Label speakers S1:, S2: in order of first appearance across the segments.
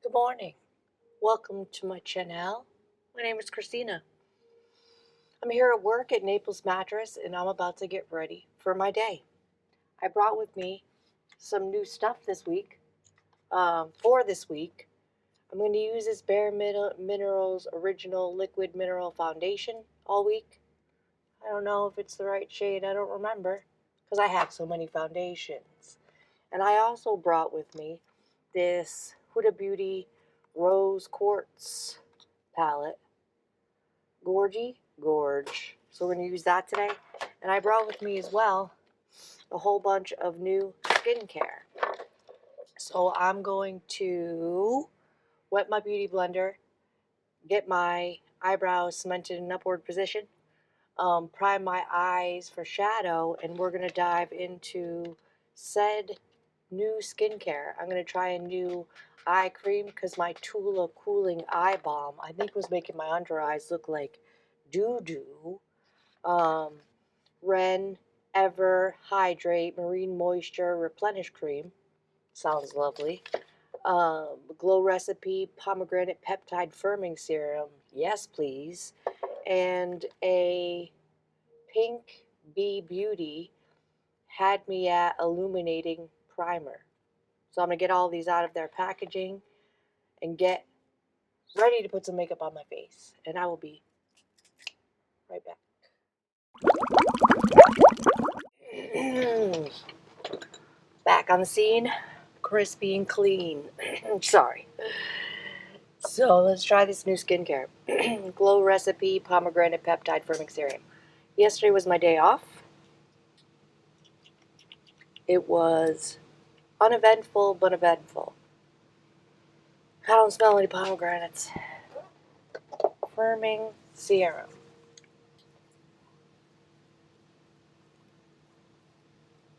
S1: Good morning. Welcome to my channel. My name is Christina. I'm here at work at Naples Mattress and I'm about to get ready for my day. I brought with me some new stuff this week. For this week, I'm going to use this Bare Minerals Original Liquid Mineral Foundation all week. I don't know if it's the right shade. I don't remember because I have so many foundations. And I also brought with me this Huda Beauty Rose Quartz palette. Gorge. So we're going to use that today. And I brought with me as well a whole bunch of new skincare. So I'm going to wet my beauty blender, get my eyebrows cemented in an upward position, prime my eyes for shadow, and we're going to dive into said new skincare. I'm going to try a new eye cream because my Tula Cooling Eye Balm, I think, was making my under eyes look like doo-doo. Ren Ever Hydrate Marine Moisture Replenish Cream. Sounds lovely. Glow Recipe Pomegranate Peptide Firming Serum. Yes, please. And a Pink Bee Beauty Had Me At Illuminating Primer. So I'm going to get all these out of their packaging and get ready to put some makeup on my face. And I will be right back. Back on the scene, crispy and clean. Sorry. So let's try this new skincare. Glow Recipe Pomegranate Peptide Firming Serum. Yesterday was my day off. It was uneventful but eventful. I don't smell any pomegranates. Firming Serum.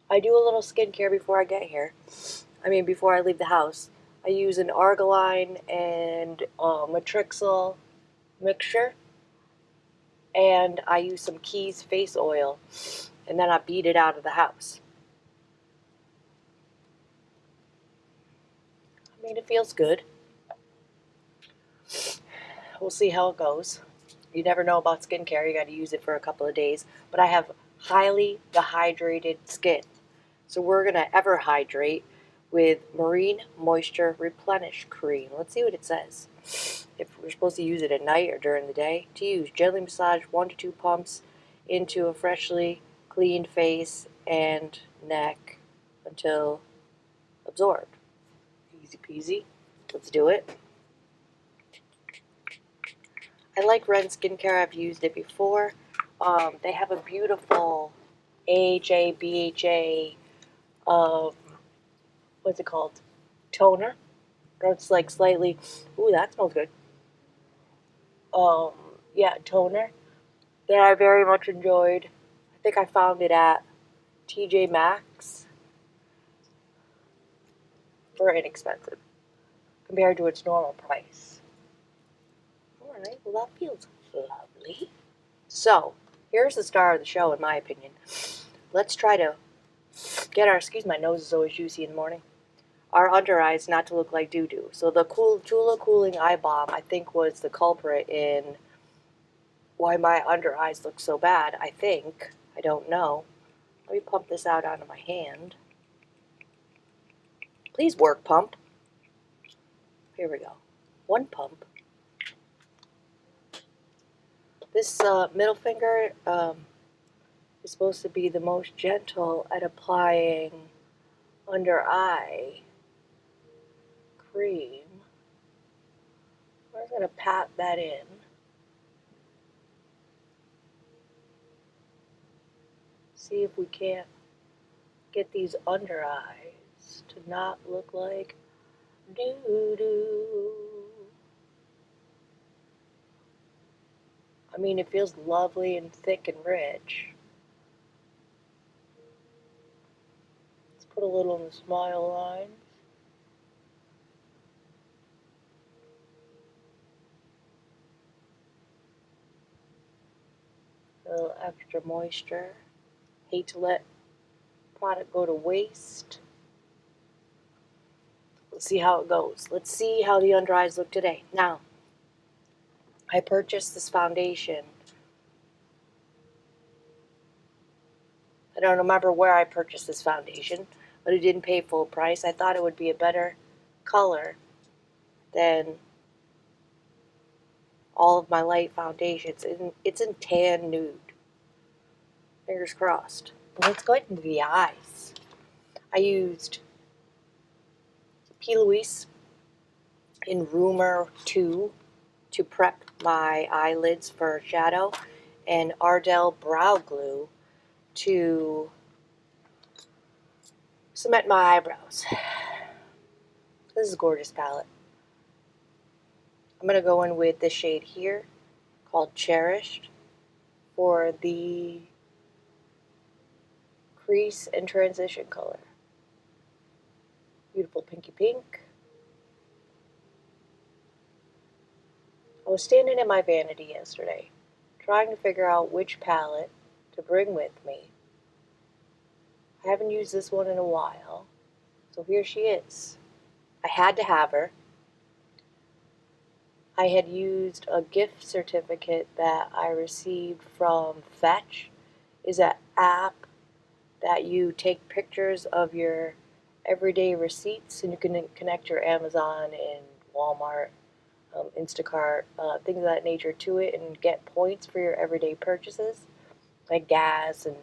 S1: I do a little skincare before I get here. Before I leave the house. I use an Argiline and Matrixyl mixture. And I use some Keys face oil. And then I beat it out of the house. It feels good. We'll see how it goes. You never know about skincare. You got to use it for a couple of days. But I have highly dehydrated skin. So we're going to Ever Hydrate with Marine Moisture Replenish Cream. Let's see what it says. If we're supposed to use it at night or during the day. To use, gently massage 1 to 2 pumps into a freshly cleaned face and neck until absorbed. Easy peasy. Let's do it. I like Ren Skincare. I've used it before. They have a beautiful AHA, BHA, what's it called? Toner. It's like slightly, ooh, that smells good. Toner that I very much enjoyed. I think I found it at TJ Maxx for inexpensive compared to its normal price. Alright, well that feels lovely. So, here's the star of the show in my opinion. Let's try to get our, excuse my nose is always juicy in the morning, our under eyes not to look like doo-doo. So the Tula Cooling Eye Balm, I think, was the culprit in why my under eyes look so bad, I think. I don't know. Let me pump this out onto my hand. Please work, pump. Here we go. 1 pump. This middle finger is supposed to be the most gentle at applying under eye cream. We're going to pat that in. See if we can't get these under eyes to not look like doo-doo. It feels lovely and thick and rich. Let's put a little in the smile line. A little extra moisture. Hate to let product go to waste. Let's see how it goes. Let's see how the under eyes look today. Now, I purchased this foundation. I don't remember where I purchased this foundation, but I didn't pay full price. I thought it would be a better color than all of my light foundations. It's in tan nude. Fingers crossed. Let's go into the eyes. I used P. Louise in Rumor 2 to prep my eyelids for shadow, and Ardell Brow Glue to cement my eyebrows. This is a gorgeous palette. I'm going to go in with this shade here called Cherished for the crease and transition color. Beautiful pinky pink. I was standing in my vanity yesterday trying to figure out which palette to bring with me. I haven't used this one in a while, so here she is. I had to have her. I had used a gift certificate that I received from Fetch. It's an app that you take pictures of your everyday receipts, and you can connect your Amazon and Walmart, Instacart, things of that nature to it, and get points for your everyday purchases, like gas and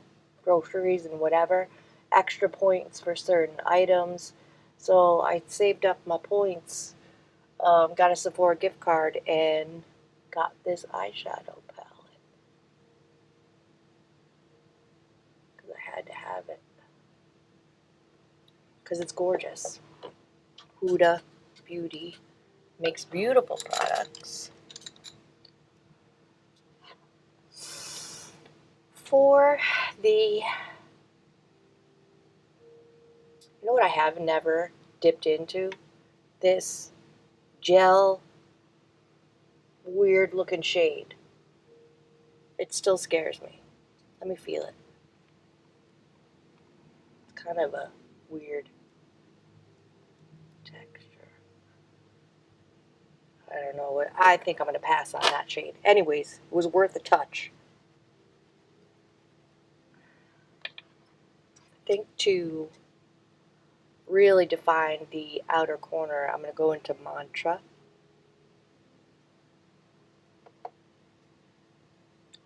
S1: groceries and whatever. Extra points for certain items. So I saved up my points, got a Sephora gift card, and got this eyeshadow palette because I had to have it because it's gorgeous. Huda Beauty makes beautiful products. For the, you know what I have never dipped into? This gel, weird looking shade. It still scares me. Let me feel it. It's kind of a weird texture. I don't know what, I think I'm going to pass on that shade. Anyways, it was worth a touch. I think to really define the outer corner, I'm going to go into Mantra.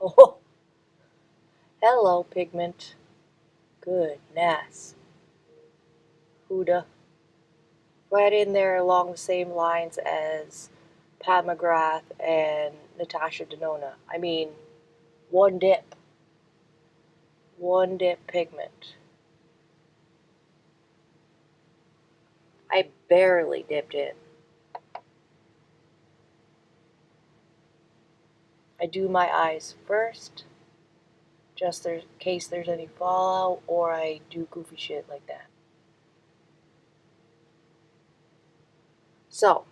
S1: Oh, hello, pigment. Goodness. Huda. Right in there along the same lines as Pat McGrath and Natasha Denona. I mean, one dip. One dip pigment. I barely dipped in. I do my eyes first, just in case there's any fallout, or I do goofy shit like that. So,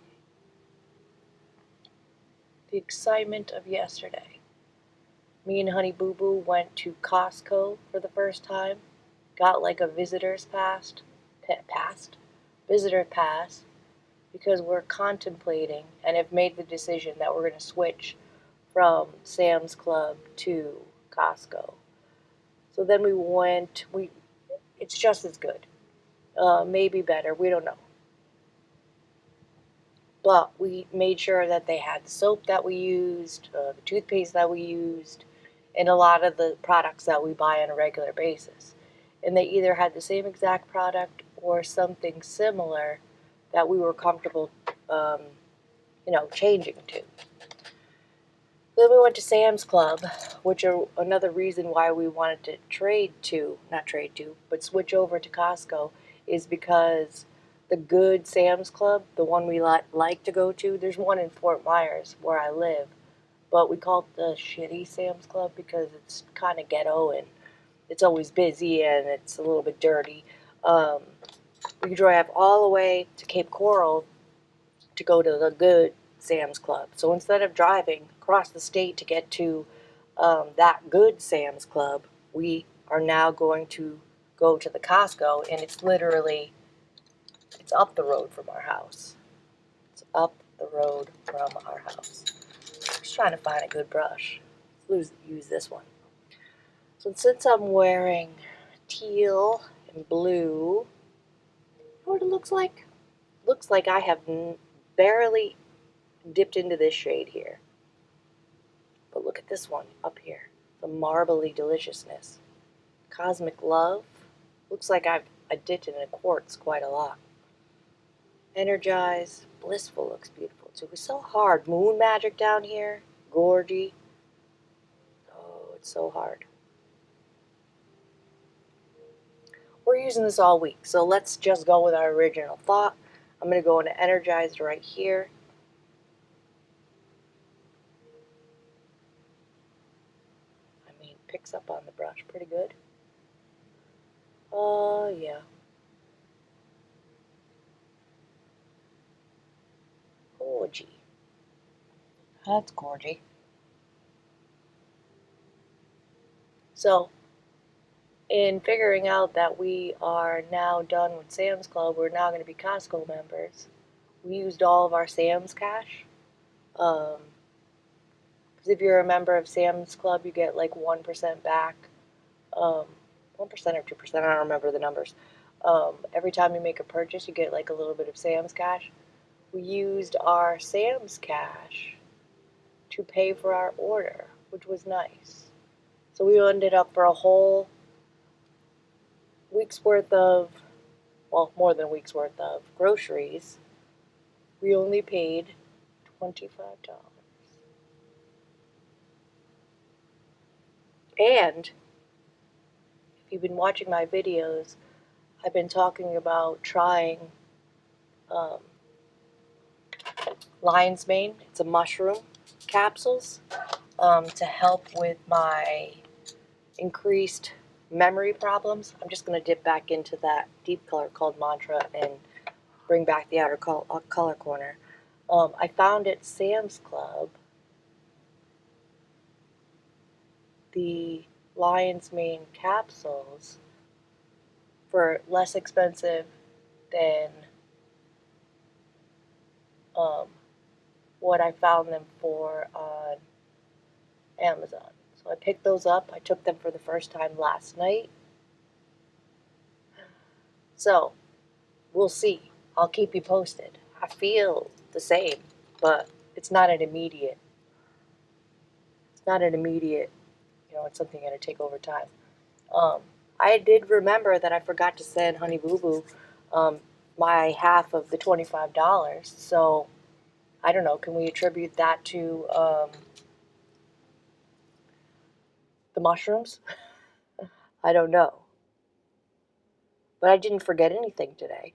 S1: the excitement of yesterday. Me and Honey Boo Boo went to Costco for the first time. Got like a visitor pass, because we're contemplating and have made the decision that we're going to switch from Sam's Club to Costco. So then we went, it's just as good, maybe better, we don't know. But we made sure that they had the soap that we used, the toothpaste that we used, and a lot of the products that we buy on a regular basis. And they either had the same exact product or something similar that we were comfortable, changing to. Then we went to Sam's Club, which are another reason why we wanted to switch over to Costco, is because the good Sam's Club, the one we like to go to, there's one in Fort Myers where I live, but we call it the shitty Sam's Club because it's kind of ghetto and it's always busy and it's a little bit dirty. We drive all the way to Cape Coral to go to the good Sam's Club. So instead of driving across the state to get to that good Sam's Club, we are now going to go to the Costco, and it's literally It's up the road from our house. It's up the road from our house. Just trying to find a good brush. Let's use this one. So since I'm wearing teal and blue, you know what it looks like? Looks like I have barely dipped into this shade here. But look at this one up here. The marbly deliciousness. Cosmic Love. Looks like I dipped in a quartz quite a lot. Energize. Blissful looks beautiful too. It's so hard. Moon Magic down here. Gorgy. Oh, it's so hard. We're using this all week, so let's just go with our original thought. I'm going to go into Energized right here. I mean, picks up on the brush pretty good. Oh, yeah. Gorgy. That's gorgy. So, in figuring out that we are now done with Sam's Club, we're now going to be Costco members. We used all of our Sam's cash. Because if you're a member of Sam's Club, you get like 1% back. 1% or 2%, I don't remember the numbers. Every time you make a purchase, you get like a little bit of Sam's cash. We used our Sam's cash to pay for our order, which was nice. So we ended up for a whole week's worth of, well, more than a week's worth of groceries. We only paid $25. And if you've been watching my videos, I've been talking about trying lion's mane. It's a mushroom capsules to help with my increased memory problems. I'm just going to dip back into that deep color called Mantra and bring back the outer color corner. I found at Sam's Club the lion's mane capsules for less expensive than what I found them for on Amazon. So I picked those up. I took them for the first time last night. So we'll see. I'll keep you posted. I feel the same, but it's not an immediate. It's not an immediate, it's something going to take over time. I did remember that I forgot to send Honey Boo Boo my half of the $25. So I don't know. Can we attribute that to the mushrooms? I don't know. But I didn't forget anything today.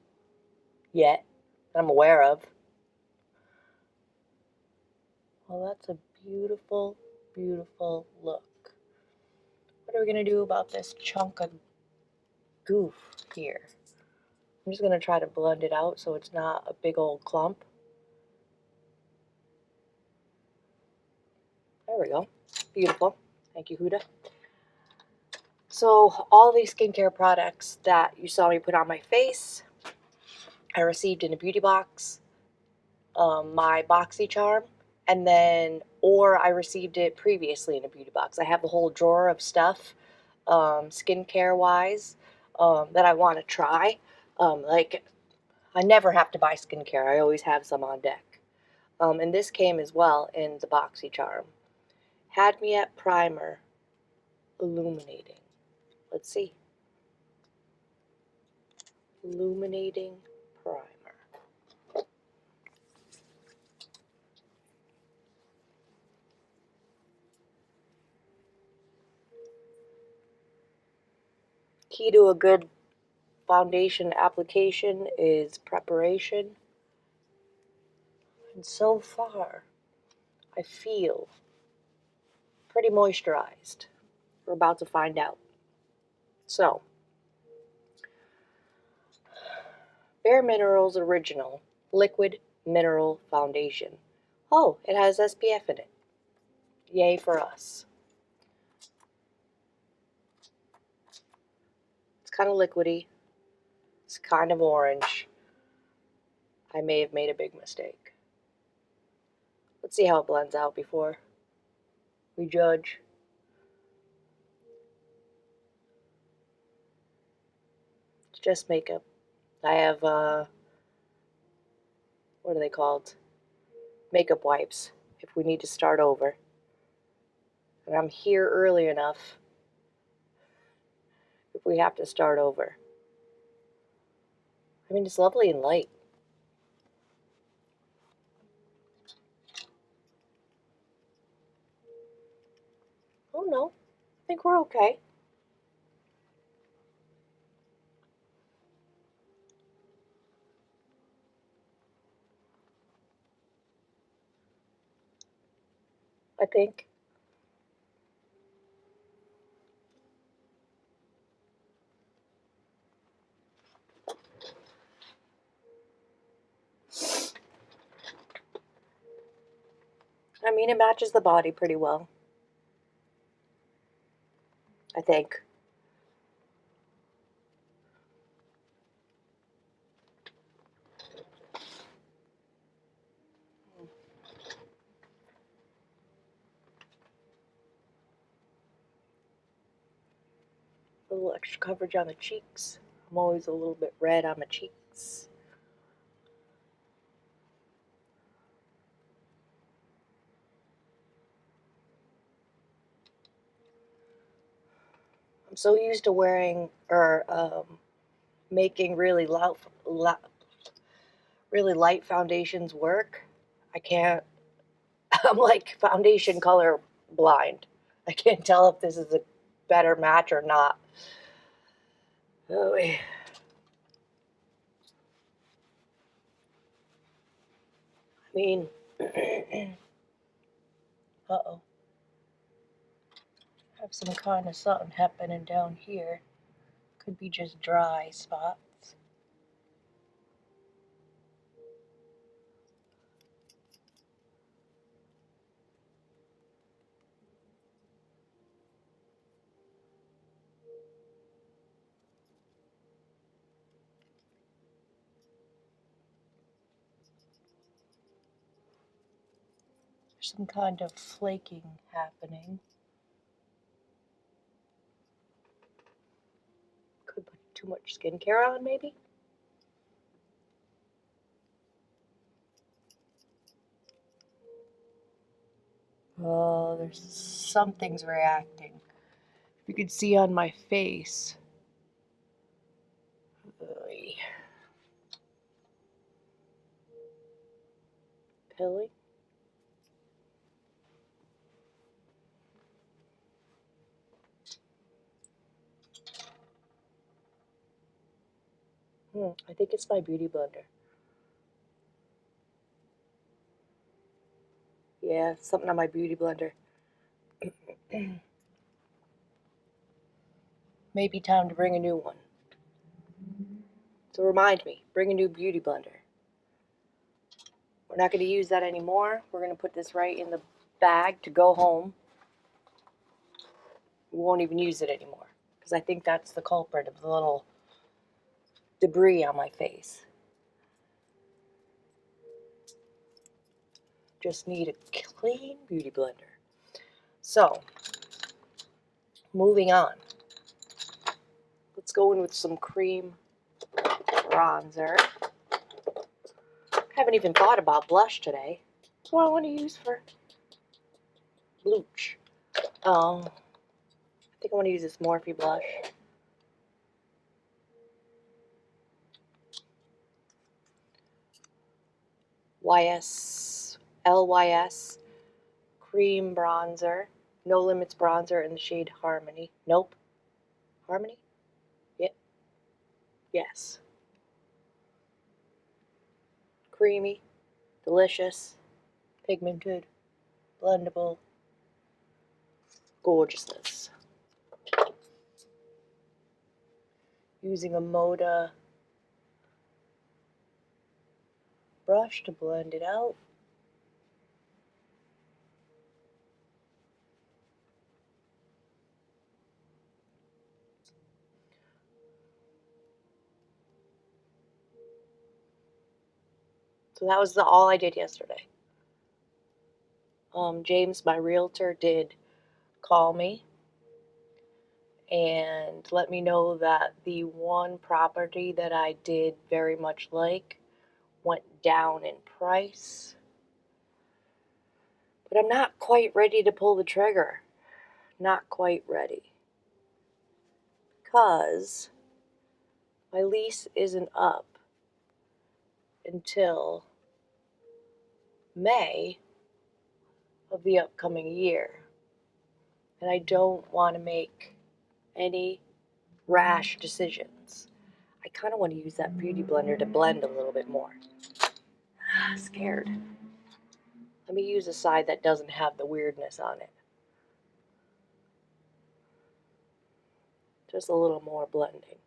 S1: Yet. I'm aware of. Well, that's a beautiful, beautiful look. What are we going to do about this chunk of goof here? I'm just going to try to blend it out so it's not a big old clump. There we go. Beautiful. Thank you, Huda. So all these skincare products that you saw me put on my face, I received in a beauty box, my BoxyCharm, and then, or I received it previously in a beauty box. I have a whole drawer of stuff, skincare-wise, that I want to try. Like, I never have to buy skincare. I always have some on deck. And this came as well in the BoxyCharm. Had Me at Primer, Illuminating. Let's see. Illuminating Primer. Key to a good foundation application is preparation. And so far, I feel pretty moisturized. We're about to find out. So, Bare Minerals Original Liquid Mineral Foundation. Oh, it has SPF in it. Yay for us. It's kind of liquidy. It's kind of orange. I may have made a big mistake. Let's see how it blends out before we judge. It's just makeup. I have, what are they called? Makeup wipes if we need to start over. And I'm here early enough if we have to start over. I mean, it's lovely and light. Oh no, I think we're okay. I think. I mean, it matches the body pretty well. I think. A little extra coverage on the cheeks. I'm always a little bit red on my cheeks. I'm so used to wearing or making really light foundations work. I can't. I'm like foundation color blind. I can't tell if this is a better match or not. Oh, I mean, uh-oh. Have some kind of something happening down here. Could be just dry spots. There's some kind of flaking happening. Could put too much skincare on, maybe? Oh, there's something's reacting. You can see on my face. Pilly? I think it's my beauty blender. Yeah, something on my beauty blender. Maybe time to bring a new one. So remind me, bring a new beauty blender. We're not going to use that anymore. We're going to put this right in the bag to go home. We won't even use it anymore because I think that's the culprit of the little debris on my face. Just need a clean beauty blender. So, moving on. Let's go in with some cream bronzer. Haven't even thought about blush today. That's what I want to use for blush. I think I want to use this Morphe blush. LYS cream bronzer. No Limits bronzer in the shade Harmony. Nope. Harmony? Yep. Yes. Creamy, delicious, pigmented, blendable, gorgeousness. Using a Moda brush to blend it out. So that was all I did yesterday. James, my realtor, did call me and let me know that the one property that I did very much like went down in price. But I'm not quite ready to pull the trigger. Not quite ready. Because my lease isn't up until May of the upcoming year. And I don't want to make any rash decisions. I kind of want to use that beauty blender to blend a little bit more. Scared. Let me use a side that doesn't have the weirdness on it. Just a little more blending.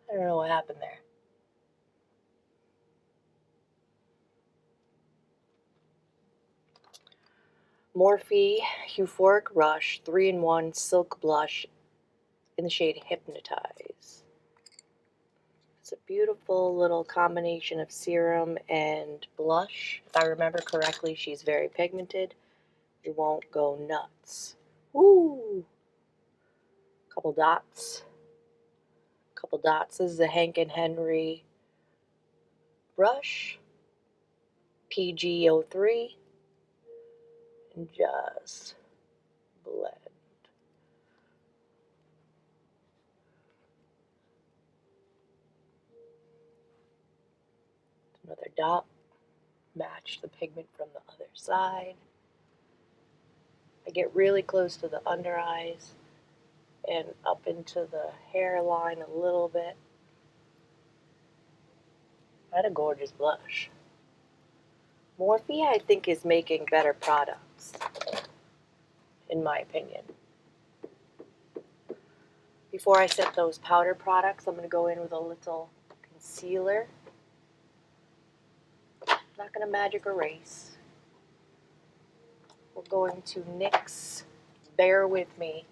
S1: I don't know what happened there. Morphe Euphoric Rush 3-in-1 Silk Blush in the shade Hypnotize. It's a beautiful little combination of serum and blush. If I remember correctly, she's very pigmented. You won't go nuts. Woo! Couple dots. Couple dots. This is a Hank and Henry brush. PG03. And just blend. Another dot. Match the pigment from the other side. I get really close to the under eyes and up into the hairline a little bit. What a gorgeous blush. Morphe, I think, is making better products, in my opinion. Before I set those powder products, I'm going to go in with a little concealer. I'm not going to magic erase. We're going to NYX Bear With Me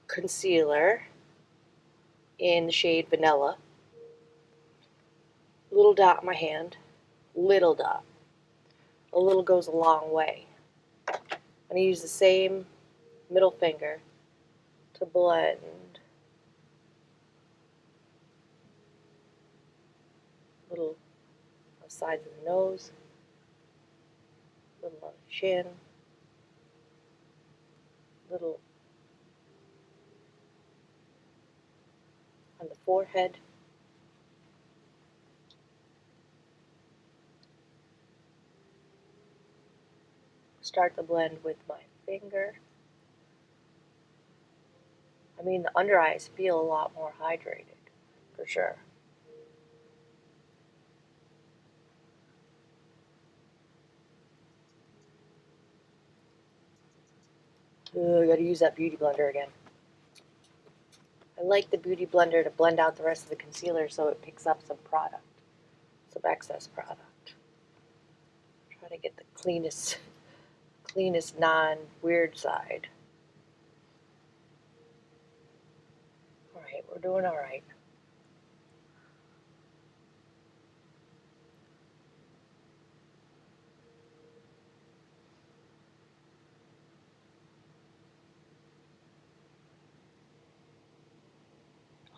S1: concealer in the shade Vanilla. Little dot in my hand. Little dot. A little goes a long way. I'm going to use the same middle finger to blend little on the sides of the nose, little on the chin, little on the forehead. Start the blend with my finger. I mean, the under eyes feel a lot more hydrated, for sure. Ooh, I gotta use that beauty blender again. I like the beauty blender to blend out the rest of the concealer so it picks up some product, some excess product. Try to get the cleanest non-weird side. Alright, we're doing alright.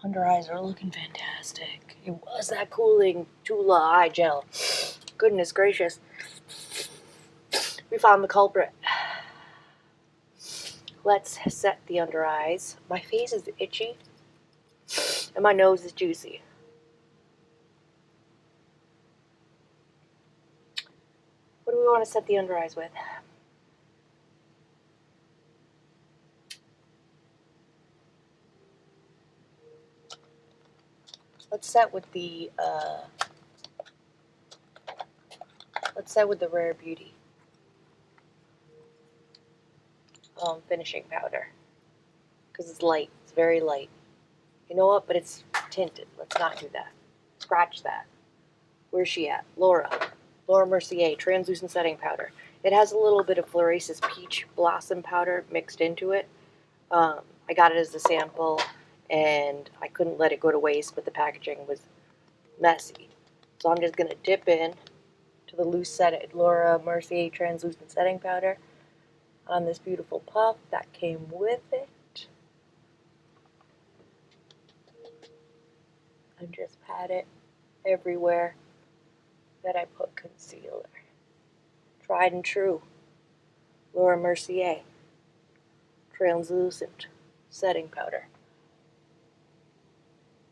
S1: Under eyes are looking fantastic. It was that cooling Tula eye gel. Goodness gracious. We found the culprit. Let's set the under eyes. My face is itchy and my nose is juicy. What do we want to set the under eyes with? Let's set with the Rare Beauty finishing powder, because it's light. It's very light. You know what? But it's tinted. Let's not do that. Scratch that. Where's she at? Laura Mercier translucent setting powder. It has a little bit of Florasis peach blossom powder mixed into it. I got it as a sample, and I couldn't let it go to waste, but the packaging was messy. So I'm just going to dip in to the loose Laura Mercier translucent setting powder on this beautiful puff that came with it. And just pat it everywhere that I put concealer. Tried and true. Laura Mercier translucent setting powder.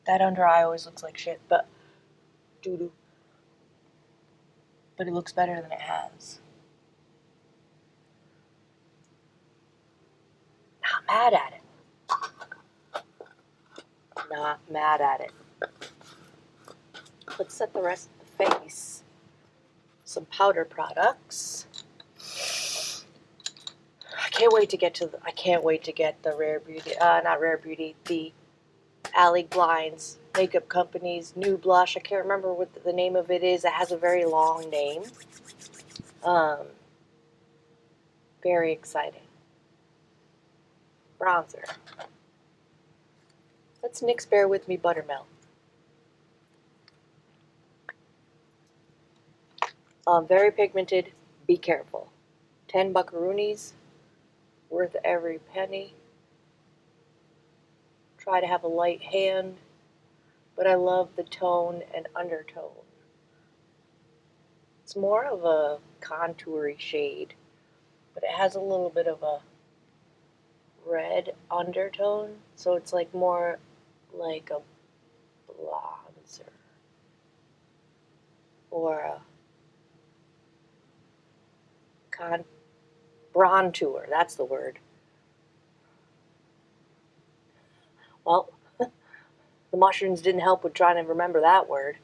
S1: That under eye always looks like shit, but doo-doo. But it looks better than it has. Not mad at it. Not mad at it. Let's set the rest of the face. Some powder products. I can't wait to get the Rare Beauty, not Rare Beauty, the Alley Blinds Makeup Company's new blush. I can't remember what the name of it is. It has a very long name. Very exciting. Bronzer. Let's NYX Bear With Me Buttermilk. Very pigmented. Be careful. 10 buckaroonies. Worth every penny. Try to have a light hand, but I love the tone and undertone. It's more of a contoury shade, but it has a little bit of a red undertone, so it's like more like a bronzer or a bronzer, that's the word. Well, the mushrooms didn't help with trying to remember that word.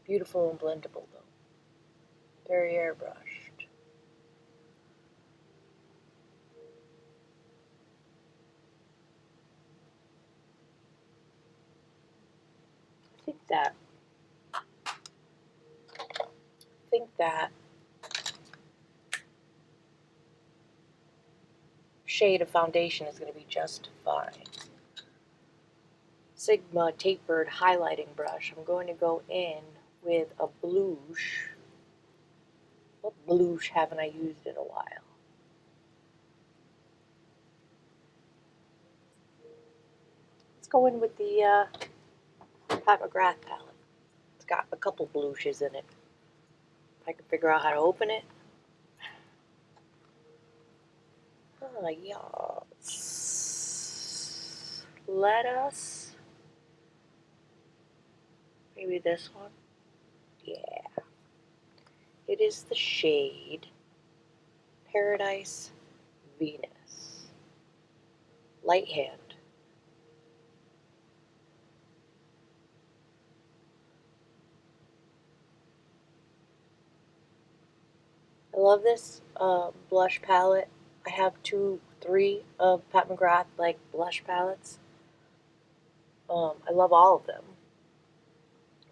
S1: Beautiful and blendable though. Very airbrushed. I think that shade of foundation is going to be just fine. Sigma tapered highlighting brush. I'm going to go in with a blush. What blush haven't I used in a while? Let's go in with the Pat McGrath palette. It's got a couple blushes in it. If I can figure out how to open it. Oh, yes. Let us. Maybe this one. Yeah. It is the shade Paradise Venus. Light hand. I love this blush palette. I have 3 of Pat McGrath like blush palettes. I love all of them.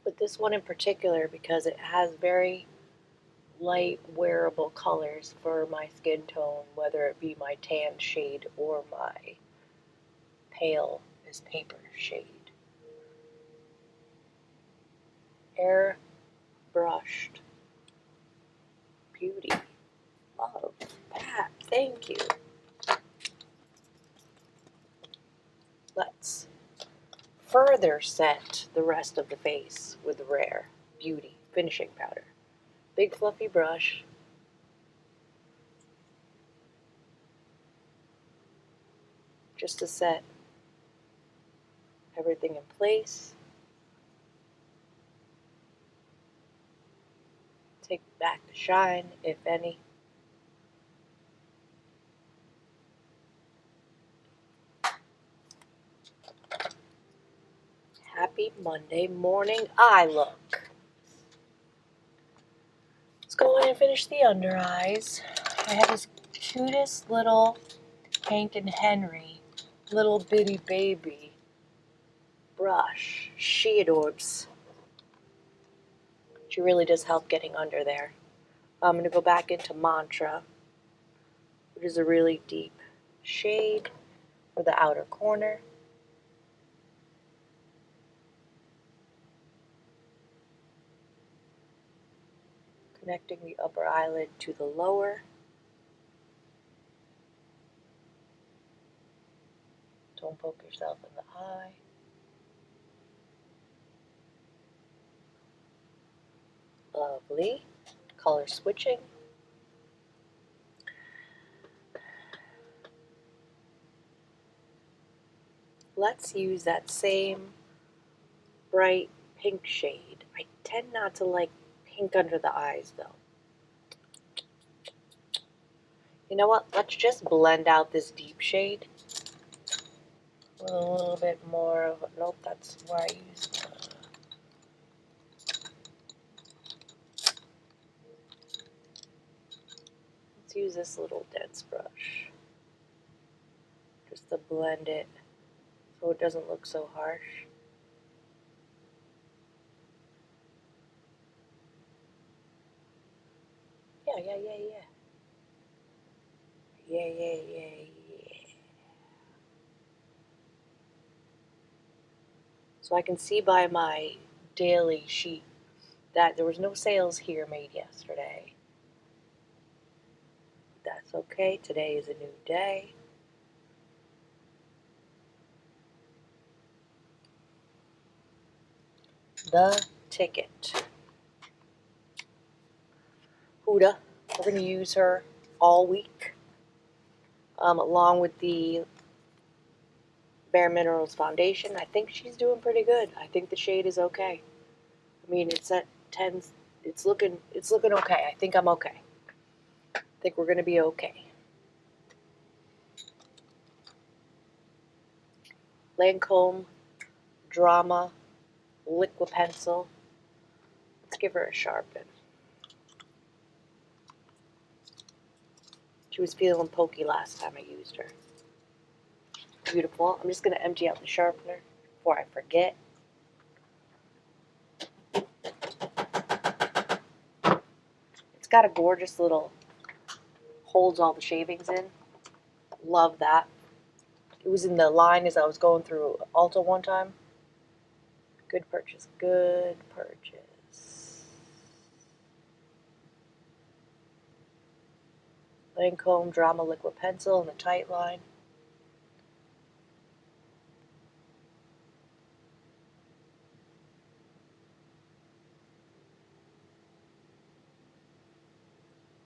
S1: But this one in particular because it has very light wearable colors for my skin tone, whether it be my tan shade or my pale as paper shade. Airbrushed beauty. Love. Pat, thank you. Let's further set the rest of the face with the Rare Beauty finishing powder. Big fluffy brush. Just to set everything in place. Take back the shine, if any. Happy Monday morning eye look. Let's go in and finish the under eyes. I have this cutest little Hank and Henry little bitty baby brush. She adorbs. She really does help getting under there. I'm going to go back into Mantra, which is a really deep shade for the outer corner. Connecting the upper eyelid to the lower. Don't poke yourself in the eye. Lovely. Color switching. Let's use that same bright pink shade. I tend not to like pink under the eyes though. You know what? Let's just blend out this deep shade. A little bit more of, nope, that's where I used let's use this little dense brush just to blend it so it doesn't look so harsh. Yeah. So I can see by my daily sheet that there was no sales here made yesterday. That's okay, today is a new day. The ticket. Huda, we're going to use her all week, along with the Bare Minerals foundation. I think she's doing pretty good. I think the shade is okay. I mean, it's at 10. It's looking okay. I think I'm okay. I think we're going to be okay. Lancome Drama Liquid Pencil. Let's give her a sharpen. She was feeling pokey last time I used her. Beautiful. I'm just going to empty out the sharpener before I forget. It's got a gorgeous little, holds all the shavings in. Love that. It was in the line as I was going through Ulta one time. Good purchase. Good purchase. Lancome Drama Liquid Pencil in the tight line.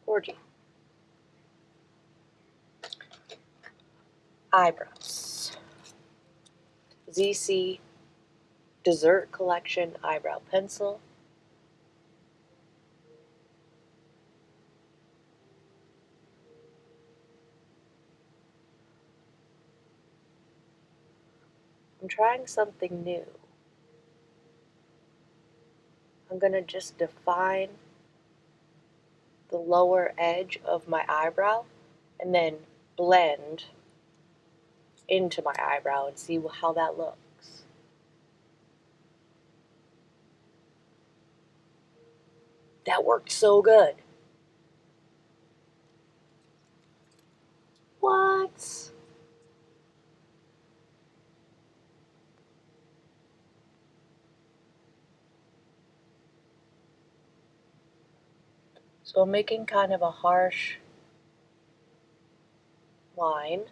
S1: Gorgy. Eyebrows. Zeesea Dessert Collection Eyebrow Pencil. I'm trying something new. I'm going to just define the lower edge of my eyebrow and then blend into my eyebrow and see how that looks. That worked so good. What? So I'm making kind of a harsh line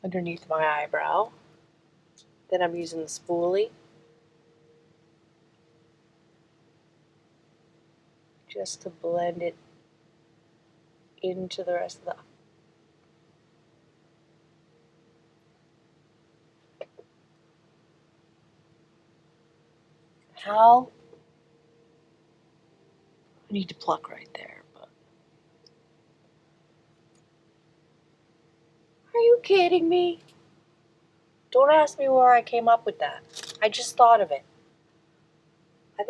S1: underneath my eyebrow. Then I'm using the spoolie just to blend it into the rest of the. How? I need to pluck right there, but. Are you kidding me? Don't ask me where I came up with that. I just thought of it. I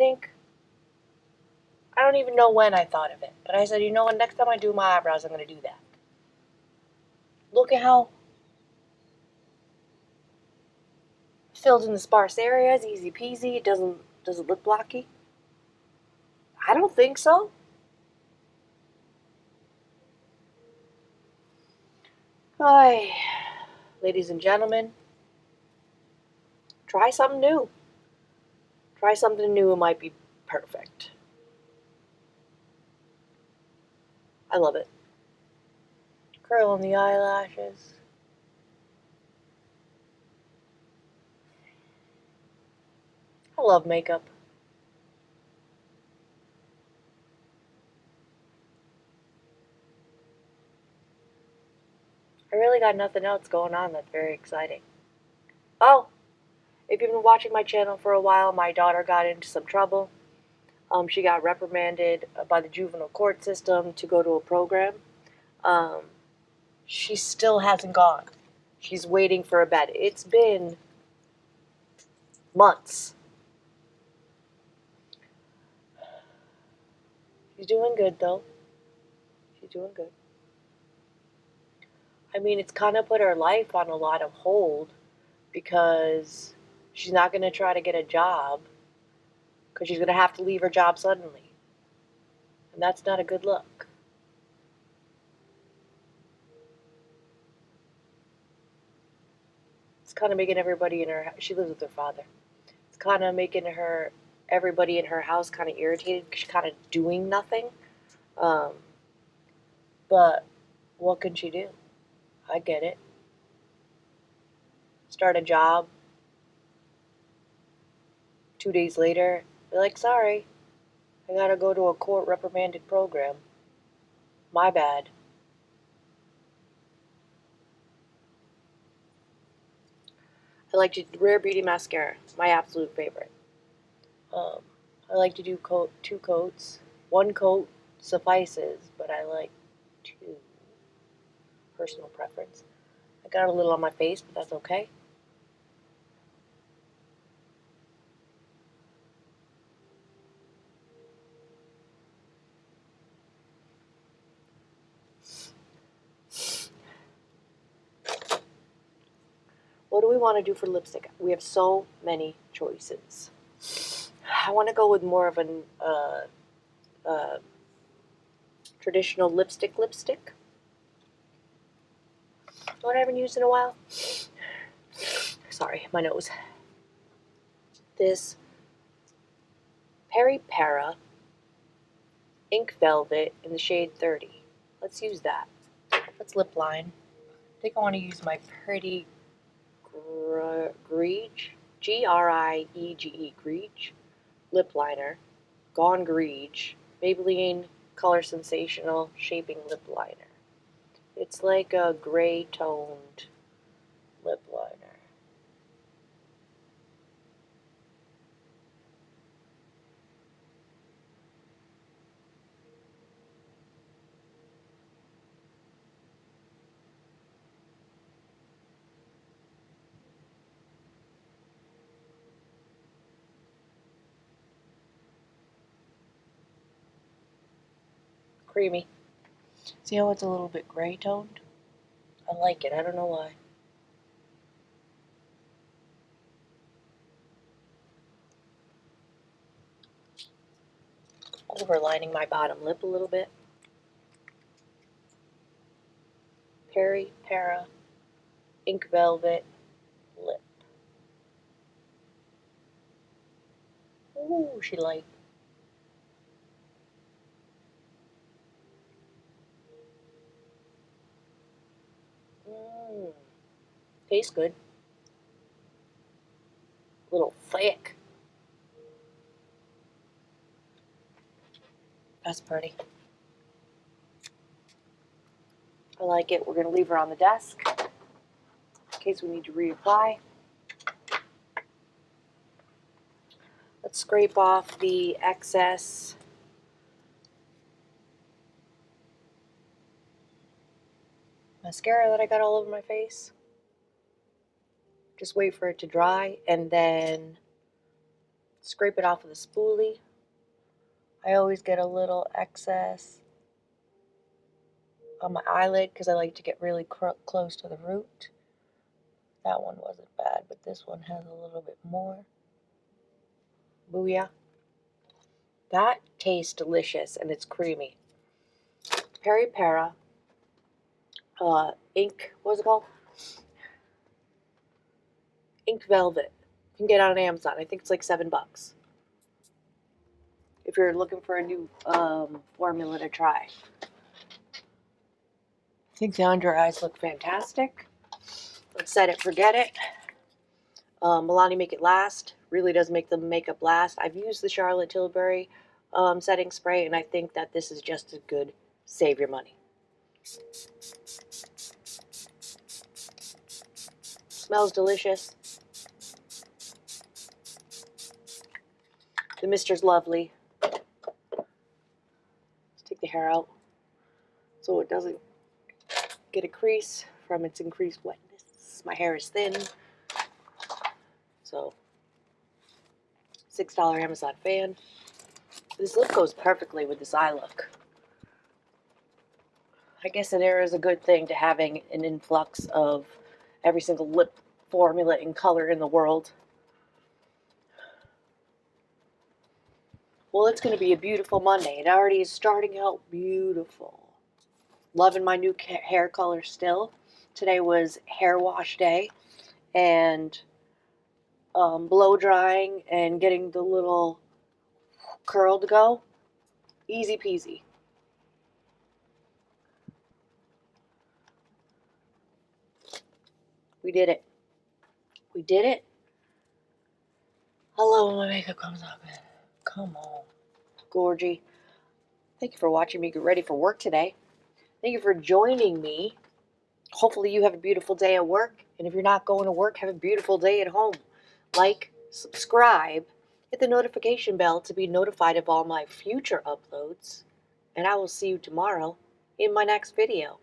S1: don't even know when I thought of it, but I said, you know what, next time I do my eyebrows, I'm going to do that. Look at how filled in the sparse areas, easy peasy. It doesn't look blocky. I don't think so. Hi, ladies and gentlemen. Try something new. Try something new, it might be perfect. I love it. Curl on the eyelashes. I love makeup. I really got nothing else going on that's very exciting. Oh, if you've been watching my channel for a while, my daughter got into some trouble. She got reprimanded by the juvenile court system to go to a program. Um, she still hasn't gone. She's waiting for a bed. It's been months. She's doing good, though. She's doing good. I mean, it's kind of put her life on a lot of hold because she's not going to try to get a job because she's going to have to leave her job suddenly. And that's not a good look. It's kind of making everybody in her, she lives with her father. It's kind of making everybody in her house kind of irritated because she's kind of doing nothing. Um, but what can she do? I get it. Start a job. 2 days later, they're like, sorry, I gotta go to a court reprimanded program. My bad. I like to Rare Beauty mascara, my absolute favorite. Um, I like to do 2 coats. 1 coat suffices, but I like 2. Personal preference. I got a little on my face, but that's okay. What do we want to do for lipstick? We have so many choices. I want to go with more of an traditional lipstick. What I haven't used in a while. Sorry, my nose. This Peri Para Ink Velvet in the shade 30. Let's use that. Let's lip line. I think I want to use my Pretty Greige, Griege, Greige lip liner. Gone Greige, Maybelline Color Sensational Shaping Lip Liner. It's like a gray toned lip liner. Creamy. See how it's a little bit gray toned? I like it. I don't know why. Overlining my bottom lip a little bit. Peri Para Ink Velvet Lip. Ooh, she light. Mmm. Tastes good. A little thick. That's pretty. I like it. We're going to leave her on the desk in case we need to reapply. Let's scrape off the excess mascara that I got all over my face. Just wait for it to dry and then scrape it off with a spoolie. I always get a little excess on my eyelid because I like to get really close to the root. That one wasn't bad, but this one has a little bit more. Booyah. That tastes delicious and it's creamy. Peri Para. ink, what's it called? Ink Velvet. You can get it on Amazon. I think it's like $7 if you're looking for a new formula to try. I think the under eyes look fantastic. Let's set it, forget it. Milani Make It Last really does make the makeup last. I've used the Charlotte Tilbury setting spray, and I think that this is just as good. Save your money. Smells delicious. The mister's lovely. Let's take the hair out so it doesn't get a crease from its increased wetness. My hair is thin, so $6 Amazon fan. This look goes perfectly with this eye look. I guess there is a good thing to having an influx of every single lip formula and color in the world. Well, it's going to be a beautiful Monday. It already is starting out beautiful. Loving my new hair color still. Today was hair wash day and blow drying and getting the little curl to go. Easy peasy. We did it. We did it. I love when my makeup comes up. Come on. Gorgy. Thank you for watching me get ready for work today. Thank you for joining me. Hopefully you have a beautiful day at work. And if you're not going to work, have a beautiful day at home. Like, subscribe, hit the notification bell to be notified of all my future uploads. And I will see you tomorrow in my next video.